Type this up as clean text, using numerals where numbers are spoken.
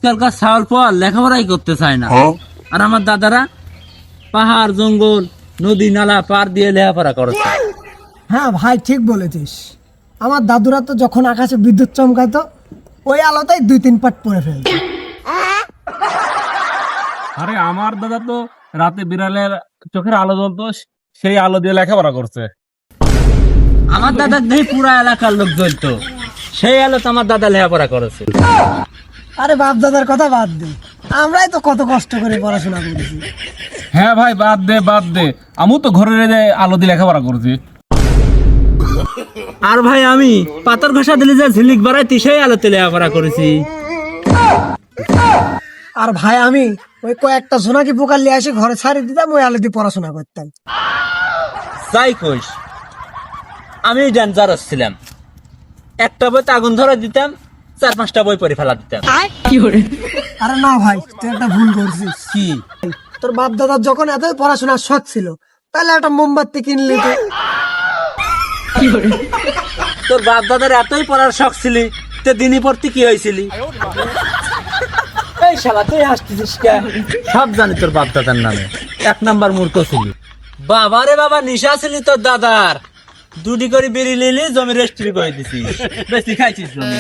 আজকালকার ছাওয়াল পাওয়াল লেখাপড়াই করতে চায় না। আর আমার দাদারা পাহাড় জঙ্গল নদী নালা পার দিয়ে লেখাপড়া করেছে। হ্যাঁ ভাই ঠিক বলেছিস, আমার দাদুরা তো যখন আকাশে বিদ্যুৎ চমকাতো ওই আলোতেই 2-3 পাট পড়ে ফেলত। আরে আমার দাদা তো রাতে বিড়ালের চোখের আলো জ্বলতো, সেই আলো দিয়ে লেখাপড়া করছে। আমার দাদার দেখি পুরা এলাকার লোক জ্বলতো, সেই আলোতে আমার দাদা লেখাপড়া করেছে। আরে বাপ দাদার কথা বাদ দে, আমরাই তো কত কষ্ট করে পড়াশোনা করেছি। হ্যাঁ ভাই বাদ দে, আমিও তো ঘরে আলো দিয়ে লেখাপড়া করছি। আর ভাই আমি পাতার ঘষা দিলে যে ঝিলিক বাড়াইতি সেই আলোতে লেখাপড়া করেছি। আর ভাই আমি ওই কয়েকটা জোনাকি পোকা নিয়ে এসে ঘরে ছাড়িয়ে দিতাম, ওই আলো দিয়ে পড়াশোনা করতাম। যাই কইস, আমি ডেঞ্জারাস ছিলাম। একটা বইতে আগুন ধরে দিতাম, 4-5টা বই পড়ে ফেলা দিতাম। আরে না ভাই, তুই একটা ভুল করছিস। কি? তোর বাপ দাদার যখন এত পড়াশোনার শখ ছিল, তাহলে একটা মোমবাতি কিনলি তো। তোর বাপ দাদার এতই পড়ার শখ ছিলি, তে দিনই পড়তে কি হয়েছিলি? এই শালা তুই হাসতেছিস কে? সব জানি তোর বাপ দাদার নামে, 1 নাম্বার মূর্খ ছিলি। বাবারে বাবা, নিশা ছিলি তোর দাদার। 2টি করে বিড়ি লিলি, জমি রেস্ট্রি করে দিছিস, বেশি খাইছিস জমি।